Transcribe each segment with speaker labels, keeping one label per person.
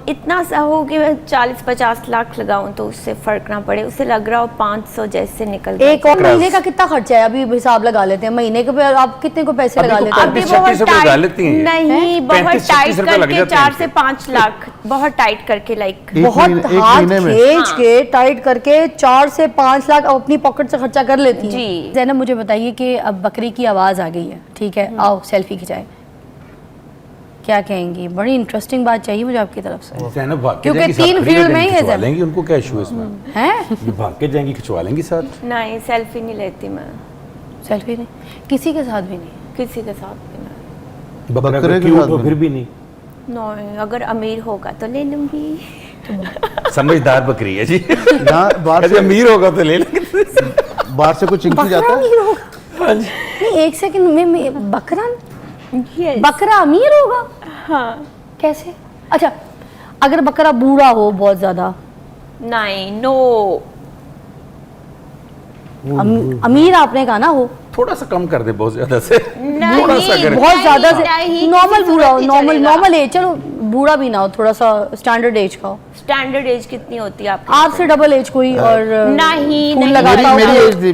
Speaker 1: इतना सा हो कि मैं 40-50 लाख लगाऊं तो उससे फर्क ना पड़े, उसे लग रहा हो 500 जैसे निकल जाए।
Speaker 2: एक और महीने का कितना खर्चा है? अभी हिसाब लगा लेते हैं महीने के, आप कितने को पैसे लगा लेते हैं?
Speaker 1: अभी बहुत टाइट नहीं, बहुत टाइट करके 4 से 5 लाख, बहुत टाइट करके, लाइक
Speaker 2: बहुत हाथ खींच के टाइट करके 4 से 5 लाख अपनी पॉकेट से खर्चा कर लेती हैं।
Speaker 1: जी
Speaker 2: ज़ैनब मुझे बताइए कि अब बकरी की आवाज़ आ गई है, ठीक है, आओ सेल्फी खिंचाए, क्या कहेंगी? बड़ी इंटरेस्टिंग बात चाहिए मुझे आपकी तरफ से, क्योंकि 3 फील्ड में ही है।
Speaker 3: लेंगी उनको क्या इशू है इसमें?
Speaker 2: हैं?
Speaker 3: ये भाग के जाएंगी, खिंचवा लेंगी साथ।
Speaker 1: नहीं, सेल्फी नहीं लेती मैं।
Speaker 2: सेल्फी नहीं, किसी के साथ भी नहीं?
Speaker 1: किसी के साथ भी नहीं।
Speaker 3: बकरे के साथ फिर भी नहीं?
Speaker 1: नहीं, अगर अमीर होगा तो ले लूंगी।
Speaker 3: समझदार बकरी है जी।
Speaker 4: बाहर से
Speaker 3: अमीर होगा तो ले लेंगे।
Speaker 4: बाहर से कुछ चिंकी जाता है?
Speaker 2: अमीर होगा? नहीं, एक सेकंड में, बकरा
Speaker 1: yes.
Speaker 2: बकरा अमीर होगा?
Speaker 1: हाँ।
Speaker 2: कैसे? अच्छा, अगर बकरा बूढ़ा हो बहुत ज्यादा?
Speaker 1: नहीं, नो।
Speaker 2: अमीर आपने कहा ना हो?
Speaker 3: थोड़ा सा कम कर दे, बहुत ज्यादा से।
Speaker 1: थोड़ा
Speaker 3: सा कर,
Speaker 2: बहुत ज्यादा से, नॉर्मल बूढ़ा हो, नॉर्मल एज, चलो बूढ़ा भी ना हो, थोड़ा सा स्टैंडर्ड एज का हो।
Speaker 1: स्टैंडर्ड एज कितनी होती है
Speaker 2: आपसे डबल एज कोई? और
Speaker 1: नहीं,
Speaker 2: फूल लगाता हो?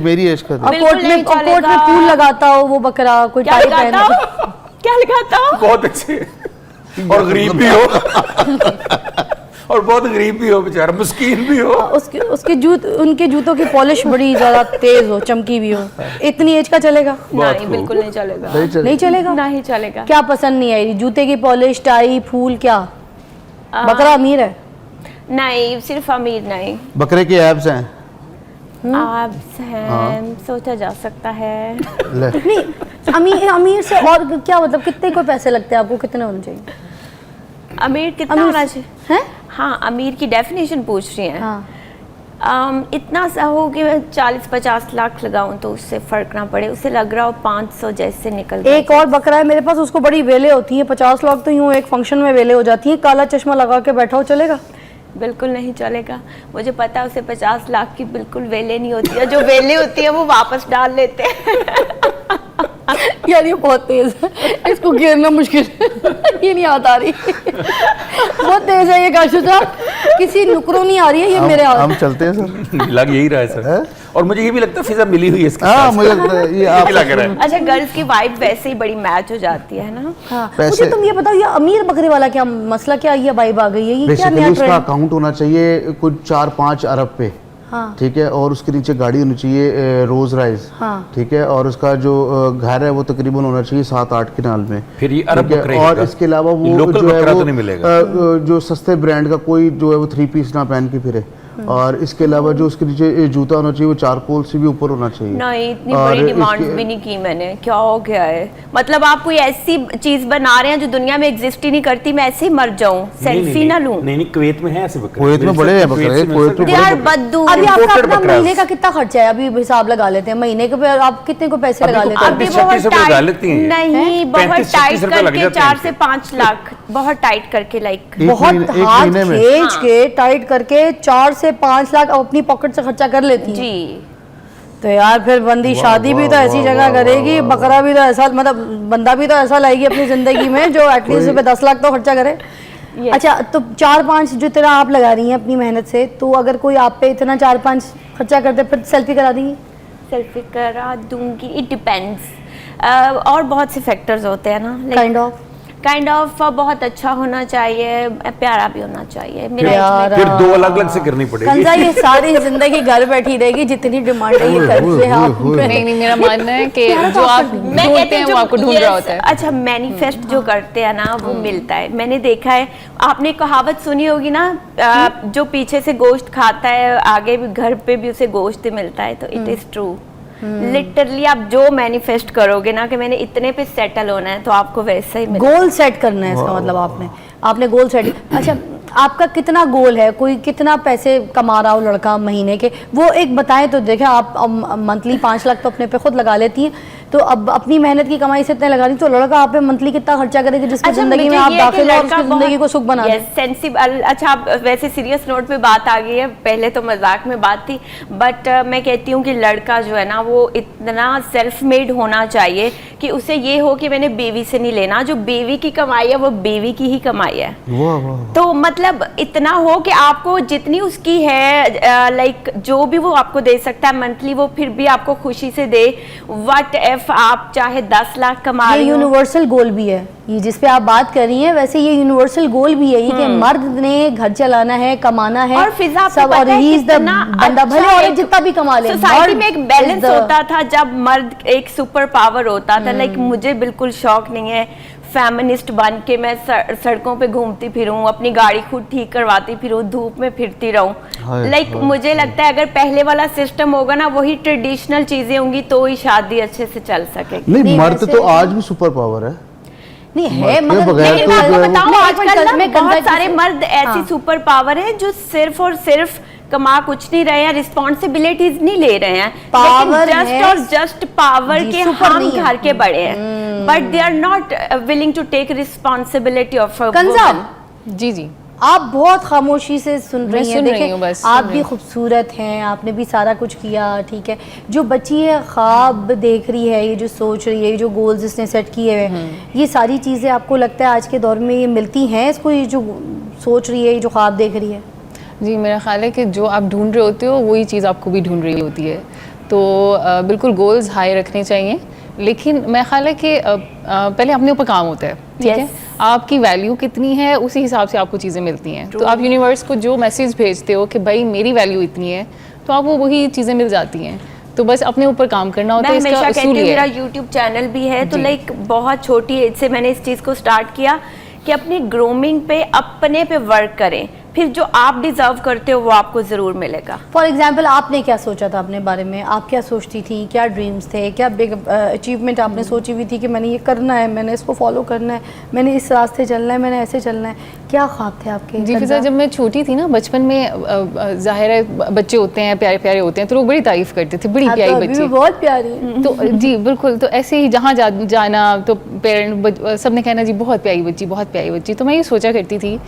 Speaker 4: मेरी एज का
Speaker 2: कोट में फूल लगाता हो वो बकरा? कोई टाई पहनता हो?
Speaker 1: क्या लगाता हो?
Speaker 3: बहुत अच्छे और गरीब भी हो और बहुत गरीब भी हो, बेचारा मिस्कीन भी हो।
Speaker 2: उनके जूतों की पॉलिश बड़ी ज्यादा तेज हो, चमकी भी हो। इतनी एज का चलेगा?
Speaker 1: नहीं, बिल्कुल नहीं चलेगा।
Speaker 2: नहीं चलेगा?
Speaker 1: नहीं चलेगा।
Speaker 2: क्या पसंद नहीं आई? जूते की पॉलिश, टाई, फूल, क्या? बकरा अमीर है?
Speaker 1: नहीं, सिर्फ अमीर नहीं।
Speaker 4: बकरे के एब्स हैं?
Speaker 1: एब्स हैं, सोचा जा सकता है।
Speaker 2: नहीं, अमीर से और क्या मतलब, कितने को पैसे लगते हैं आपको? कितने होने चाहिए?
Speaker 1: अमीर कितना होना चाहिए?
Speaker 2: हैं?
Speaker 1: हाँ, अमीर की डेफिनेशन पूछ रही हैं।
Speaker 2: हाँ।
Speaker 1: इतना सा हो कि मैं 40-50 लाख लगाऊं तो उससे फर्क ना पड़े, उसे लग रहा हो 500 जैसे निकल जाए।
Speaker 2: एक और बकरा है मेरे पास, उसको बड़ी वेले होती हैं, 50 लाख तो यूं एक फंक्शन में वेले हो जाती हैं। काला चश्मा लगा के बैठा हो, चलेगा?
Speaker 1: बिल्कुल नहीं चलेगा। मुझे पता है उसे 50 लाख की बिल्कुल वेले नहीं होती है, जो वेले होती है वो वापस डाल लेते हैं।
Speaker 2: यार ये बहुत तेज है, इसको घेरना मुश्किल है। ये नहीं हाथ आ रही, बहुत तेज है ये काशू साहब, किसी नुकरों नहीं आ रही है ये मेरे हाथ।
Speaker 4: हम चलते हैं सर।
Speaker 3: लग यही रहा है सर। और मुझे ये भी लगता है फिजा मिली हुई है इसके साथ।
Speaker 4: हाँ, मुझे लगता है ये आप
Speaker 3: लग रहा है।
Speaker 1: अच्छा, गर्ल्स की वाइब वैसे ही बड़ी मैच हो जाती है ना।
Speaker 2: हाँ। मुझे तुम ये बताओ, ये अमीर बकरे वाला क्या मसला, क्या ये वाइब आ गई है? ये क्या नया
Speaker 4: उसका अकाउंट होना चाहिए कुछ 4-5 अरब पे,
Speaker 2: हाँ।
Speaker 4: ठीक है, और उसके नीचे गाड़ी होनी चाहिए रोज राइज,
Speaker 2: हाँ।
Speaker 4: ठीक है, और उसका जो घर है वो तकरीबन होना चाहिए 7-8 किनाल में।
Speaker 3: फिर ये अरब बकरे
Speaker 4: और इसके अलावा वो
Speaker 3: लोकल
Speaker 4: जो है
Speaker 3: बकरा तो नहीं मिलेगा।
Speaker 4: जो सस्ते ब्रांड का कोई जो है वो 3 पीस ना पहन के फिरे। और इसके अलावा जो उसके नीचे जूता होना चाहिए वो चारकोल से भी ऊपर होना चाहिए।
Speaker 1: नहीं, इतनी बड़ी डिमांड भी नहीं की मैंने। क्या हो गया है? मतलब आप कोई ऐसी चीज बना रहे हैं जो दुनिया में एग्जिस्ट ही नहीं करती, मैं ऐसे ही मर जाऊं, सेल्फी ना लूं?
Speaker 3: नहीं, कुवैत में है ऐसे बकरे।
Speaker 4: कुवैत में बड़े हैं बकरे, कुवैत में
Speaker 1: यार बद्दू।
Speaker 2: अभी आपका अपना महीने का कितना खर्चा है? अभी हिसाब लगा लेते हैं, महीने के आप कितने को पैसे लगा लेते हैं?
Speaker 1: अभी बहुत टाइट नहीं, बहुत टाइट करके 4 से 5 लाख, बहुत टाइट करके, लाइक
Speaker 2: बहुत हाथ खींच के टाइट करके 4 से 5 लाख अपनी पॉकेट से खर्चा कर लेती है।
Speaker 1: जी।
Speaker 2: तो यार फिर बंदी शादी भी तो ऐसी जगह करेगी, बकरा भी तो ऐसा, मतलब बंदा भी तो ऐसा लाएगी अपनी जिंदगी में जो एटलीस्ट 10 लाख तो खर्चा करे। अच्छा, तो 4-5 जो इतना आप लगा रही हैं अपनी मेहनत से, तो अगर कोई आप पे इतना 4-5 खर्चा करते फिर सेल्फी करा देंगी?
Speaker 1: सेल्फी करा दूंगी, इट डिपेंड्स। और बहुत से फैक्टर्स होते हैं ना। काइंड ऑफ बहुत अच्छा होना चाहिए, प्यारा भी होना चाहिए।
Speaker 3: फिर 2 अलग-अलग से करनी पड़ेगी।
Speaker 2: कंजा ये सारी जिंदगी घर बैठी रहेगी, जितनी डिमांड है ये करते हैं आप।
Speaker 5: नहीं, मेरा मानना है कि जो आप ढूंढते हैं वो आपको ढूंढ रहा होता है।
Speaker 1: अच्छा, मैनिफेस्ट जो करते हैं ना वो मिलता है। मैंने देखा है, आपने कहावत सुनी होगी ना, जो पीछे से गोश्त खाता है आगे भी घर पे भी उसे गोश्त मिलता है। तो इट इज ट्रू। लिटरली आप जो मैनिफेस्ट करोगे ना कि मैंने इतने पे सेटल होना है, तो आपको वैसा ही मिलेगा।
Speaker 2: गोल सेट करना है इसका मतलब आपने गोल सेट। अच्छा, आपका कितना गोल है? कोई कितना पैसे कमा रहा हो लड़का महीने के, वो एक बताएं तो देखें। आप मंथली 5 लाख तो अपने पे खुद लगा लेती हैं, तो अब अपनी मेहनत की कमाई से इतने लगा रही, तो लड़का आप पे मंथली कितना खर्चा करेगा जिसकी
Speaker 1: अच्छा,
Speaker 2: जिंदगी में
Speaker 1: मुझे
Speaker 2: आप
Speaker 1: ये है कि
Speaker 2: दाखिल हो और
Speaker 1: लड़का
Speaker 2: उसकी जिंदगी को
Speaker 1: बहुत-
Speaker 2: सुख बना
Speaker 1: yes,
Speaker 2: दें।
Speaker 1: सेंसिबल। अच्छा, आप वैसे सीरियस नोट पे बात आ गई है, पहले तो मजाक में बात थी, बट मैं कहती हूँ कि लड़का जो है ना वो इतना सेल्फ मेड होना चाहिए कि उसे ये हो कि मैंने बीवी से नहीं लेना, जो बीवी की कमाई है वो बीवी की ही कमाई है।
Speaker 4: वाह वाह।
Speaker 1: तो मतलब इतना हो कि आपको जितनी उसकी है लाइक जो भी वो आपको दे सकता है मंथली, वो फिर भी आपको खुशी से दे। व्हाट इफ आप चाहे 10 लाख कमा
Speaker 2: ये
Speaker 1: रही हो,
Speaker 2: यूनिवर्सल गोल भी है, ये जिस पे आप बात कर रही हैं, वैसे ये यूनिवर्सल गोल भी है ये कि मर्द ने घर चलाना है, कमाना है,
Speaker 1: और फिजा आपको
Speaker 2: सब, और
Speaker 1: पता है
Speaker 2: ही इज द
Speaker 1: कितना
Speaker 2: बंदा, भले
Speaker 1: अच्छा
Speaker 2: औरत
Speaker 1: एक
Speaker 2: जितना भी कमा ले,
Speaker 1: सोसाइटी में
Speaker 2: मर्द
Speaker 1: एक बैलेंस
Speaker 2: is the-
Speaker 1: होता था जब मर्द एक सुपर पावर होता था। लाइक मुझे बिल्कुल शौक नहीं है फेमिनिस्ट बन के मैं सड़कों पे घूमती फिरूं, अपनी गाड़ी खुद ठीक करवाती फिरूं, धूप में फिरती रहूं।
Speaker 4: हाय,
Speaker 1: लाइक
Speaker 4: हाय,
Speaker 1: मुझे लगता है अगर पहले वाला सिस्टम होगा ना, वही ट्रेडिशनल चीजें होंगी तो ही शादी अच्छे से चल सकेगी।
Speaker 4: नहीं,
Speaker 2: नहीं,
Speaker 4: मर्द
Speaker 2: वैसे-
Speaker 4: तो आज भी सुपर पावर है।
Speaker 2: नहीं है
Speaker 4: मर्द के
Speaker 2: मगर
Speaker 4: बगैर
Speaker 1: लेकिन
Speaker 4: तो
Speaker 1: मैं
Speaker 4: जो
Speaker 1: आपको
Speaker 4: है वो-
Speaker 1: बताऊं,
Speaker 2: नहीं,
Speaker 1: आजकल
Speaker 2: मैं
Speaker 1: ना बहुत
Speaker 2: कंजर
Speaker 1: सारे
Speaker 2: से-
Speaker 1: मर्द ऐसी
Speaker 2: हाँ।
Speaker 1: सुपर पावर है जो सिर्फ और सिर्फ कमा कुछ नहीं रहे हैं, रिस्पॉन्सिबिलिटीज नहीं ले रहे हैं,
Speaker 2: पावर
Speaker 1: लेकिन जस्ट
Speaker 2: है,
Speaker 1: और जस्ट पावर
Speaker 2: जी,
Speaker 1: के
Speaker 2: सुपर
Speaker 1: हम
Speaker 2: नहीं है।
Speaker 1: घर के बड़े हैं, but they are not willing to take responsibility of a
Speaker 2: कंजा,
Speaker 1: वुमन।
Speaker 5: जी जी।
Speaker 2: आप बहुत खामोशी से सुन
Speaker 5: मैं
Speaker 2: रही हैं,
Speaker 5: सुन रही
Speaker 2: देखिए
Speaker 5: हूँ, बस
Speaker 2: आप
Speaker 5: सुन
Speaker 2: भी
Speaker 5: रही हूँ।
Speaker 2: खूबसूरत हैं, आपने भी सारा कुछ किया, ठीक है। जो बच्ची है ख्वाब देख रही है, ये जो सोच रही है, ये जो गोल्स इसने सेट किए हुए हैं, ये सारी चीज़ें आपको लगता है आज के दौर में ये मिलती हैं इसको, ये जो सोच रही है, ये जो ख्वाब देख रही है?
Speaker 5: जी, मेरा ख्याल है कि जो आप ढूंढ रहे होते हो वही चीज़ आपको भी ढूंढ रही होती है। तो बिल्कुल गोल्स हाई रखने चाहिए, लेकिन मेरा ख्याल है कि पहले अपने ऊपर काम होता है, ठीक है।
Speaker 1: Yes.
Speaker 5: आपकी वैल्यू कितनी है उसी हिसाब से आपको चीज़ें मिलती हैं। तो आप यूनिवर्स को जो मैसेज भेजते हो कि भाई मेरी वैल्यू इतनी है, तो आपको वही चीज़ें मिल जाती हैं। तो बस अपने ऊपर काम करना होता
Speaker 1: मैं
Speaker 5: है, इसका
Speaker 1: हमेशा कहती
Speaker 5: असूल
Speaker 1: हूँ,
Speaker 5: ये
Speaker 1: मेरा
Speaker 5: है।
Speaker 1: यूट्यूब चैनल भी है, तो
Speaker 5: जी।
Speaker 1: लाइक बहुत छोटी एज से मैंने इस चीज़ को स्टार्ट किया कि अपनी ग्रूमिंग पे अपने पे वर्क करें, फिर जो आप डिजर्व करते हो वो आपको ज़रूर मिलेगा।
Speaker 2: फॉर एग्जाम्पल आपने क्या सोचा था अपने बारे में, आप क्या सोचती थी, क्या ड्रीम्स थे, क्या बिग अचीवमेंट आपने सोची हुई थी कि मैंने ये करना है, मैंने इसको फॉलो करना है, मैंने इस रास्ते चलना है, मैंने ऐसे चलना है, क्या ख्वाब थे आपके?
Speaker 5: जी फिजा, जब मैं छोटी थी ना, बचपन में जाहिर है बच्चे होते हैं, प्यारे प्यारे होते हैं, तो लोग बड़ी तारीफ करते थे, बड़ी
Speaker 2: आप तो
Speaker 5: प्यारी
Speaker 2: अभी भी
Speaker 5: बच्ची।
Speaker 2: बहुत प्यारी है।
Speaker 5: तो जी बिल्कुल, तो ऐसे ही जहाँ जाना तो पेरेंट सब ने कहना जी बहुत प्यारी बच्ची, बहुत प्यारी बच्ची। तो मैं ये सोचा करती थी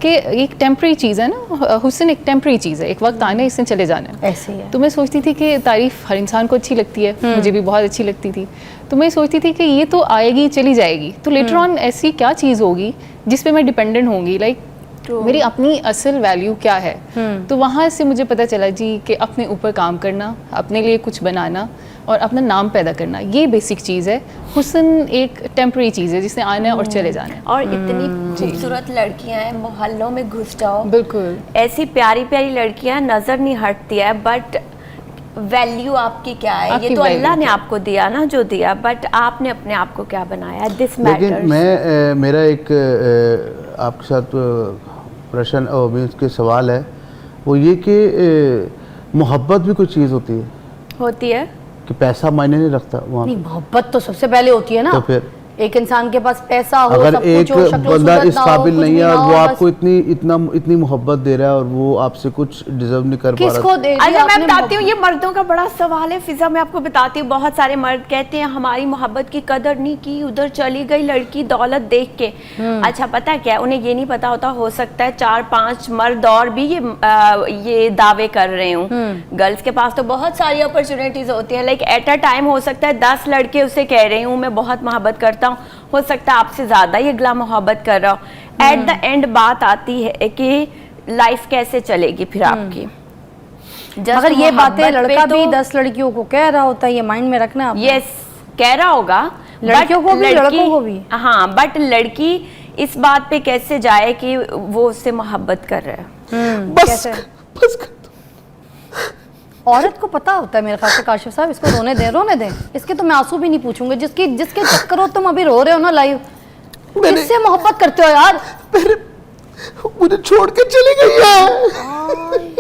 Speaker 5: कि एक टेम्प्रेरी चीज़ है ना, हुस्न एक टेम्प्रेरी चीज़ है, एक वक्त आना है, इससे चले जाना है।
Speaker 2: ऐसे ही है।
Speaker 5: तो मैं सोचती थी कि तारीफ हर इंसान को अच्छी लगती है, मुझे भी बहुत अच्छी लगती थी। तो मैं सोचती थी कि ये तो आएगी चली जाएगी, तो लेटर ऑन ऐसी क्या चीज़ होगी जिस पे मैं डिपेंडेंट होंगी, लाइक मेरी अपनी असल वैल्यू क्या है। तो वहाँ से मुझे पता चला जी कि अपने ऊपर काम करना, अपने लिए कुछ बनाना और अपना नाम पैदा करना, ये बेसिक चीज़ है। हुस्न एक टेम्प्रेरी चीज़ है जिसने आना है और चले जाना है।
Speaker 1: और इतनी खूबसूरत लड़कियां हैं, मोहल्लों में घुस जाओ,
Speaker 5: बिल्कुल
Speaker 1: ऐसी प्यारी प्यारी लड़कियां नजर नहीं हटती है, बट वैल्यू आपकी क्या है,
Speaker 5: आपकी
Speaker 1: ये तो
Speaker 5: value
Speaker 1: अल्लाह ने
Speaker 5: क्या
Speaker 1: आपको दिया ना जो दिया, बट आपने अपने आप को क्या बनाया, दिस
Speaker 4: लेकिन
Speaker 1: मैटर्स।
Speaker 4: मैं मेरा एक आपके साथ प्रश्न और मीन्स के सवाल है, वो ये कि मोहब्बत भी कोई चीज़ होती है
Speaker 1: होती है
Speaker 4: कि पैसा मायने नहीं रखता वहाँ
Speaker 2: नहीं, मोहब्बत तो सबसे पहले होती है ना।
Speaker 4: तो फिर
Speaker 2: एक इंसान के पास पैसा हो,
Speaker 4: अगर
Speaker 2: सब कुछ
Speaker 4: एक
Speaker 2: हो, शक्लो
Speaker 4: बंदा
Speaker 2: सूरत
Speaker 4: इस
Speaker 2: ना हो,
Speaker 4: काबिल
Speaker 2: कुछ
Speaker 4: नहीं
Speaker 2: भी
Speaker 4: है
Speaker 2: ना
Speaker 4: और
Speaker 2: हो,
Speaker 4: वो
Speaker 2: बस
Speaker 4: आपको इतनी मोहब्बत दे रहा है और वो आपसे कुछ डिजर्व नहीं कर पा
Speaker 2: किसको
Speaker 4: रहा,
Speaker 2: दे दी
Speaker 1: अच्छा, मैं
Speaker 2: आपने
Speaker 1: बताती हूँ,
Speaker 2: मोहब्बत?
Speaker 1: ये मर्दों का बड़ा सवाल है फिजा, मैं आपको बताती हूँ। बहुत सारे मर्द कहते हैं हमारी मोहब्बत की कदर नहीं की, उधर चली गई लड़की दौलत देख के। अच्छा, पता है क्या, उन्हें ये नहीं पता होता, हो सकता है 4-5 मर्द और भी ये दावे कर रहे हूँ। गर्ल्स के पास तो बहुत सारी अपॉर्चुनिटीज होती हैं, लाइक एट अ टाइम हो सकता है 10 लड़के उसे कह रहे हूँ मैं बहुत मोहब्बत करता हूँ, हो सकता है आपसे ज्यादा ये अगला मोहब्बत कर रहा हूँ। एट द एंड बात आती है कि लाइफ कैसे चलेगी फिर आपकी। Just
Speaker 2: मगर ये बातें
Speaker 1: मोहब्बत पे
Speaker 2: लड़का भी
Speaker 1: तो-
Speaker 2: 10 लड़कियों को कह रहा होता है, ये माइंड में रखना आप।
Speaker 1: यस, कह रहा होगा,
Speaker 2: लड़कियों
Speaker 1: but
Speaker 2: को भी, लड़कों को भी।
Speaker 1: हाँ, बट लड़की इस बात पे कैसे जाए कि वो उससे मोहब्बत कर रहा है।
Speaker 4: बस
Speaker 2: कैसे?
Speaker 4: बस कर।
Speaker 2: औरत को पता होता है मेरे ख्याल से, काशिफ साहब इसको रोने दें। इसके तो मैं आंसू भी नहीं पूछूंगी, जिसके चक्करों तुम अभी रो रहे हो ना लाइव, किससे मोहब्बत करते हो यार?
Speaker 4: मुझे छोड़ के चली गई है।